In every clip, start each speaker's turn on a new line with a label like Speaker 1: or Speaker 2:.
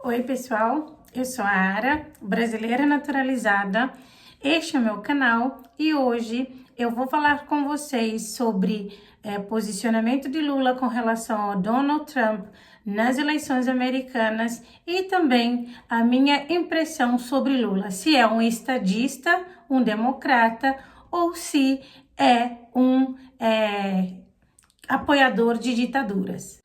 Speaker 1: Oi pessoal, eu sou a Ara, brasileira naturalizada. Este é o meu canal e hoje eu vou falar com vocês sobre posicionamento de Lula com relação ao Donald Trump nas eleições americanas e também a minha impressão sobre Lula, se é um estadista, um democrata ou se é um apoiador de ditaduras.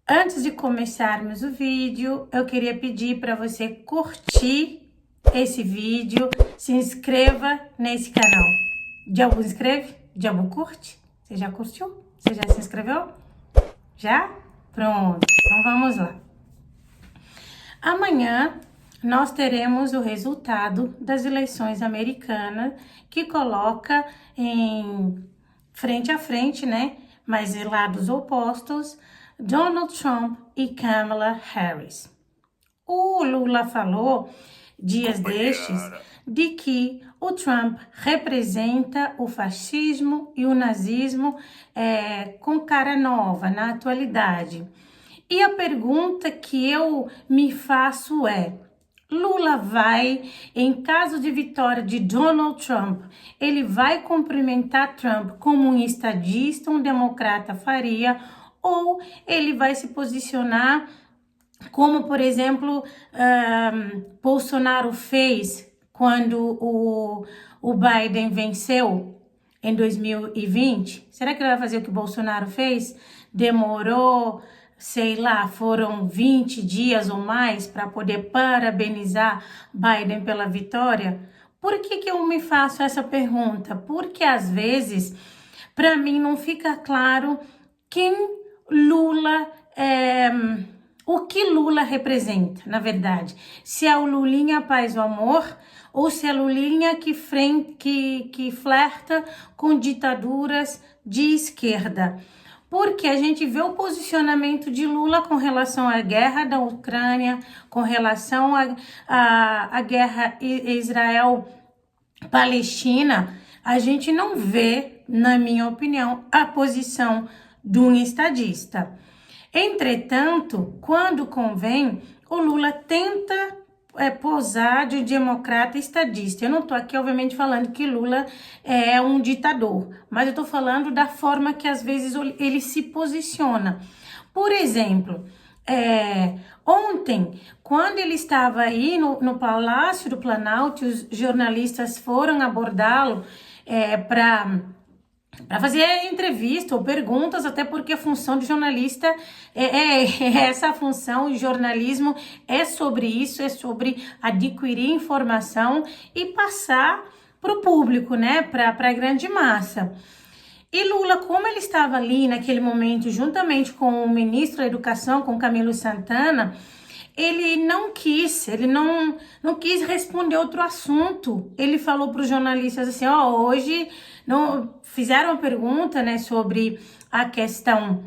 Speaker 1: Antes de começarmos o vídeo, eu queria pedir para você curtir esse vídeo, se inscreva nesse canal. Diabo inscreve? Diabo curte? Você já curtiu? Você já se inscreveu? Já? Pronto, então vamos lá. Amanhã nós teremos o resultado das eleições americanas, que coloca em frente a frente, né? Mas de lados opostos, Donald Trump e Kamala Harris. O Lula falou dias destes de que o Trump representa o fascismo e o nazismo com cara nova na atualidade. E a pergunta que eu me faço é: Lula vai, em caso de vitória de Donald Trump, ele vai cumprimentar Trump como um estadista, um democrata faria, ou ele vai se posicionar como, por exemplo, Bolsonaro fez quando o Biden venceu em 2020? Será que ele vai fazer o que Bolsonaro fez? Demorou, sei lá, foram 20 dias ou mais para poder parabenizar Biden pela vitória? Por que eu me faço essa pergunta? Porque às vezes, para mim, não fica claro quem Lula o que Lula representa, na verdade. Se é o Lulinha Paz e Amor ou se é Lulinha que flerta com ditaduras de esquerda. Porque a gente vê o posicionamento de Lula com relação à guerra da Ucrânia, com relação à guerra Israel-Palestina, a gente não vê, na minha opinião, a posição de um estadista. Entretanto, quando convém, o Lula tenta posar de democrata estadista. Eu não estou aqui, obviamente, falando que Lula é um ditador, mas eu estou falando da forma que, às vezes, ele se posiciona. Por exemplo, ontem, quando ele estava aí no Palácio do Planalto, os jornalistas foram abordá-lo para fazer entrevista ou perguntas, até porque a função de jornalista essa função, o jornalismo é sobre isso, é sobre adquirir informação e passar para o público, né, para a grande massa. E Lula, como ele estava ali naquele momento, juntamente com o ministro da Educação, com Camilo Santana, ele não quis responder outro assunto. Ele falou para os jornalistas assim, hoje não fizeram uma pergunta, né, sobre a questão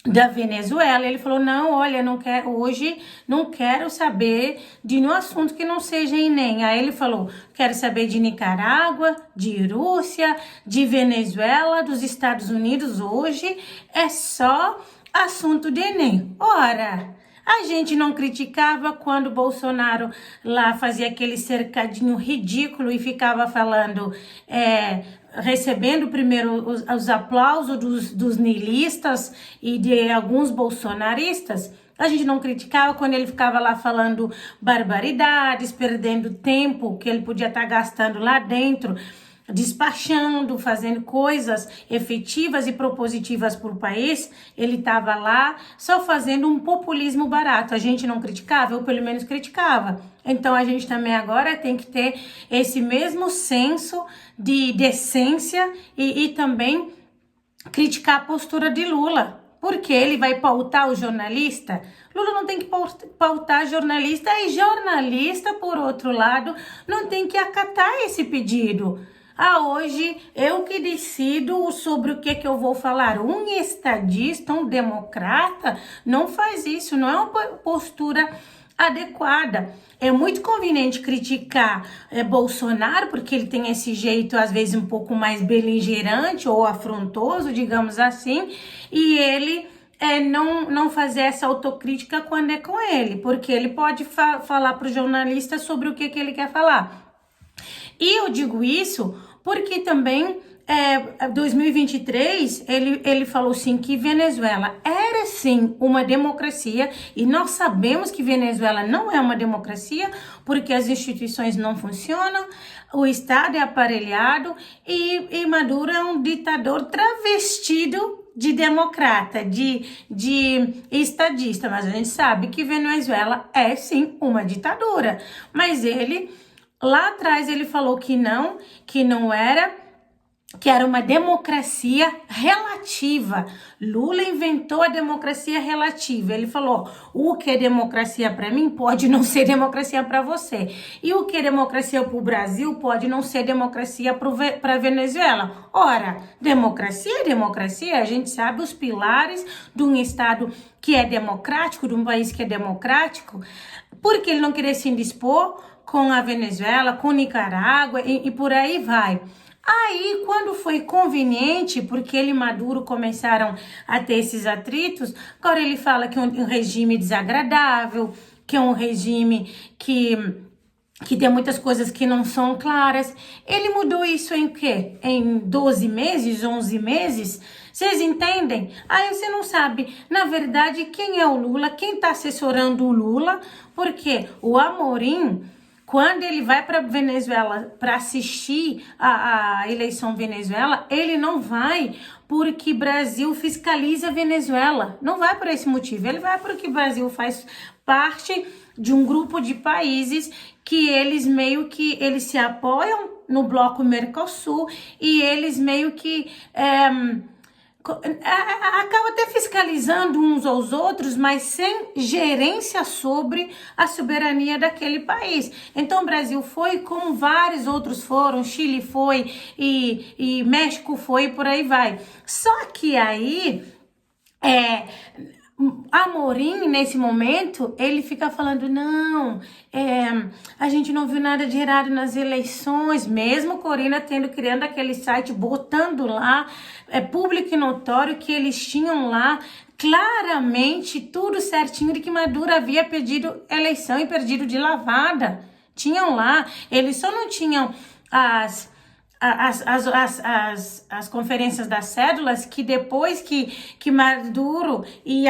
Speaker 1: da Venezuela. Ele falou, não, olha, hoje não quero saber de nenhum assunto que não seja Enem. Aí ele falou, quero saber de Nicarágua, de Rússia, de Venezuela, dos Estados Unidos. Hoje é só assunto de Enem. Ora, a gente não criticava quando Bolsonaro lá fazia aquele cercadinho ridículo e ficava falando, recebendo primeiro os aplausos dos niilistas e de alguns bolsonaristas. A gente não criticava quando ele ficava lá falando barbaridades, perdendo tempo que ele podia estar gastando lá dentro, despachando, fazendo coisas efetivas e propositivas para o país. Ele estava lá só fazendo um populismo barato. A gente não criticava, eu pelo menos criticava. Então a gente também agora tem que ter esse mesmo senso de decência e também criticar a postura de Lula. Porque ele vai pautar o jornalista? Lula não tem que pautar jornalista e jornalista, por outro lado, não tem que acatar esse pedido. Hoje eu que decido sobre o que eu vou falar. Um estadista, um democrata, não faz isso, não é uma postura adequada. É muito conveniente criticar Bolsonaro, porque ele tem esse jeito, às vezes, um pouco mais beligerante ou afrontoso, digamos assim, e ele não fazer essa autocrítica quando é com ele, porque ele pode falar para o jornalista sobre o que ele quer falar. E eu digo isso porque também 2023 ele falou sim que Venezuela era sim uma democracia, e nós sabemos que Venezuela não é uma democracia porque as instituições não funcionam, o Estado é aparelhado e Maduro é um ditador travestido de democrata, de estadista. Mas a gente sabe que Venezuela é sim uma ditadura, mas ele lá atrás ele falou que não era, que era uma democracia relativa. Lula inventou a democracia relativa. Ele falou: o que é democracia para mim pode não ser democracia para você. E o que é democracia para o Brasil pode não ser democracia para Venezuela. Ora, democracia é democracia. A gente sabe os pilares de um Estado que é democrático, de um país que é democrático, porque ele não queria se indispor com a Venezuela, com Nicarágua e por aí vai. Aí, quando foi conveniente, porque ele e Maduro começaram a ter esses atritos, agora ele fala que é um regime desagradável, que é um regime que tem muitas coisas que não são claras. Ele mudou isso em quê? Em 12 meses, 11 meses? Vocês entendem? Aí você não sabe, na verdade, quem é o Lula, quem está assessorando o Lula, porque o Amorim, quando ele vai para Venezuela para assistir a eleição Venezuela, ele não vai porque Brasil fiscaliza Venezuela. Não vai por esse motivo. Ele vai porque o Brasil faz parte de um grupo de países que eles meio que eles se apoiam no bloco Mercosul e eles meio que acaba até fiscalizando uns aos outros, mas sem gerência sobre a soberania daquele país. Então o Brasil foi, como vários outros foram, Chile foi e México foi, por aí vai. Só que aí Amorim, nesse momento, ele fica falando, não, a gente não viu nada de errado nas eleições, mesmo Corina criando aquele site, botando lá, público e notório que eles tinham lá, claramente, tudo certinho de que Maduro havia pedido eleição e perdido de lavada. Tinham lá, eles só não tinham as conferências das cédulas, que depois que Maduro e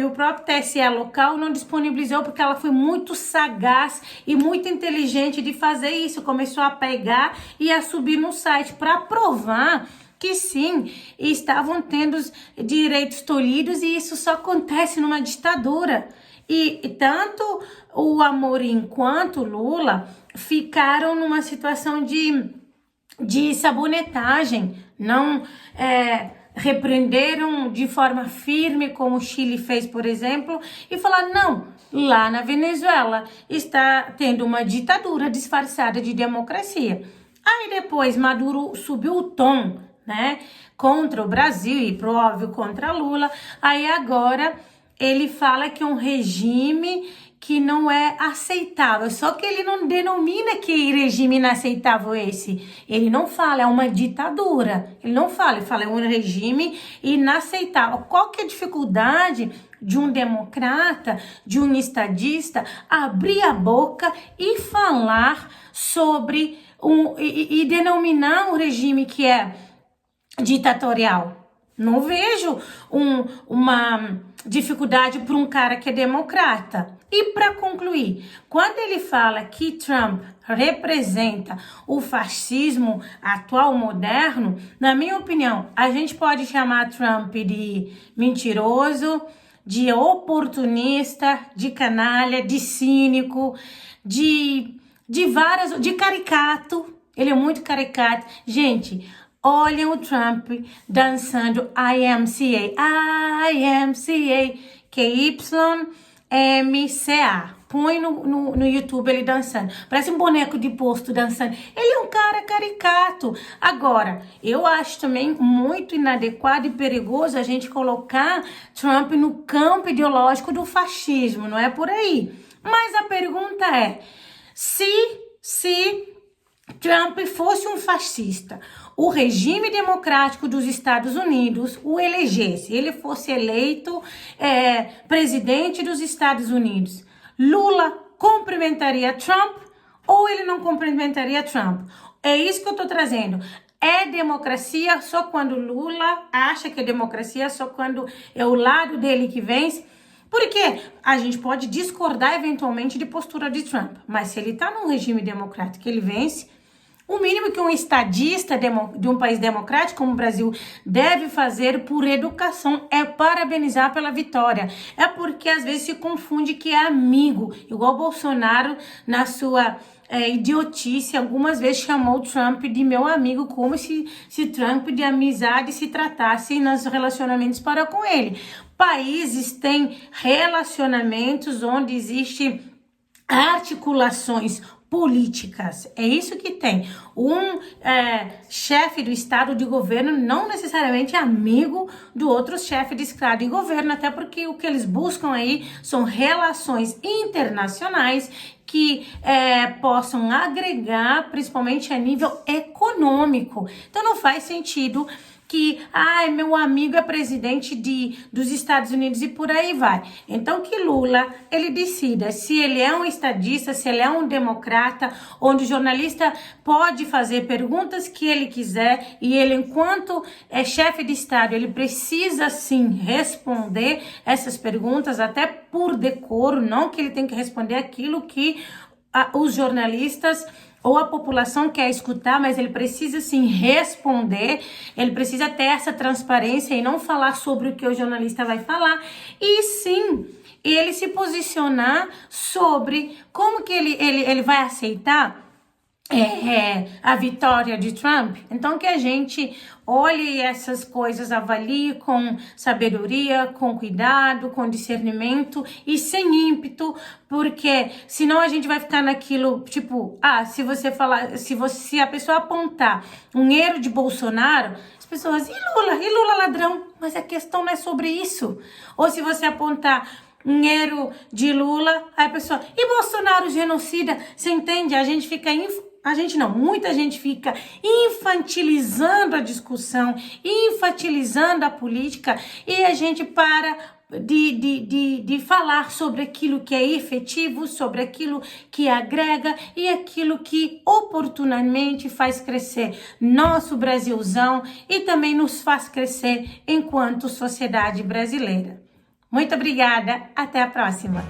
Speaker 1: o próprio TSE local não disponibilizou, porque ela foi muito sagaz e muito inteligente de fazer isso, começou a pegar e a subir no site para provar que sim, estavam tendo os direitos tolhidos, e isso só acontece numa ditadura. E tanto o Amorim quanto o Lula ficaram numa situação de sabonetagem, não repreenderam de forma firme, como o Chile fez, por exemplo, e falaram, não, lá na Venezuela está tendo uma ditadura disfarçada de democracia. Aí depois Maduro subiu o tom, né, contra o Brasil e, por óbvio, contra Lula. Aí agora ele fala que é um regime que não é aceitável, só que ele não denomina que regime inaceitável é esse. Ele não fala, é uma ditadura. Ele não fala, ele fala, é um regime inaceitável. Qual que é a dificuldade de um democrata, de um estadista, abrir a boca e falar sobre e denominar um regime que é ditatorial? Não vejo uma dificuldade para um cara que é democrata. E para concluir, quando ele fala que Trump representa o fascismo atual moderno, na minha opinião, a gente pode chamar Trump de mentiroso, de oportunista, de canalha, de cínico, de caricato. Ele é muito caricato. Gente, olhem o Trump dançando IMCA, KYMCA. Põe no YouTube ele dançando. Parece um boneco de posto dançando. Ele é um cara caricato. Agora, eu acho também muito inadequado e perigoso a gente colocar Trump no campo ideológico do fascismo. Não é por aí. Mas a pergunta é, se Trump fosse um fascista, o regime democrático dos Estados Unidos o elegesse, ele fosse eleito presidente dos Estados Unidos, Lula cumprimentaria Trump ou ele não cumprimentaria Trump? É isso que eu tô trazendo. É democracia só quando Lula acha que é democracia, só quando é o lado dele que vence? Porque a gente pode discordar eventualmente de postura de Trump, mas se ele tá num regime democrático ele vence, o mínimo que um estadista de um país democrático como o Brasil deve fazer por educação é parabenizar pela vitória. É porque às vezes se confunde que é amigo, igual Bolsonaro na sua idiotice, algumas vezes chamou Trump de meu amigo, como se Trump de amizade se tratasse nos relacionamentos para com ele. Países têm relacionamentos onde existe articulações políticas, é isso que tem. Um chefe do estado de governo não necessariamente é amigo do outro chefe de estado de governo, até porque o que eles buscam aí são relações internacionais que possam agregar, principalmente a nível econômico. Então não faz sentido que, meu amigo é presidente dos Estados Unidos e por aí vai. Então que Lula, ele decida se ele é um estadista, se ele é um democrata, onde o jornalista pode fazer perguntas que ele quiser e ele, enquanto chefe de estado, ele precisa sim responder essas perguntas, até por decoro, não que ele tem que responder aquilo que os jornalistas ou a população quer escutar, mas ele precisa sim responder, ele precisa ter essa transparência e não falar sobre o que o jornalista vai falar, e sim ele se posicionar sobre como que ele vai aceitar a vitória de Trump. Então que a gente olhe essas coisas, avalie com sabedoria, com cuidado, com discernimento e sem ímpeto, porque senão a gente vai ficar naquilo, tipo, se você falar, se a pessoa apontar um erro de Bolsonaro, as pessoas, e Lula ladrão, mas a questão não é sobre isso. Ou se você apontar um erro de Lula, aí a pessoa, e Bolsonaro genocida, você entende? Muita gente fica infantilizando a discussão, infantilizando a política, e a gente para de falar sobre aquilo que é efetivo, sobre aquilo que agrega e aquilo que oportunamente faz crescer nosso Brasilzão e também nos faz crescer enquanto sociedade brasileira. Muito obrigada, até a próxima!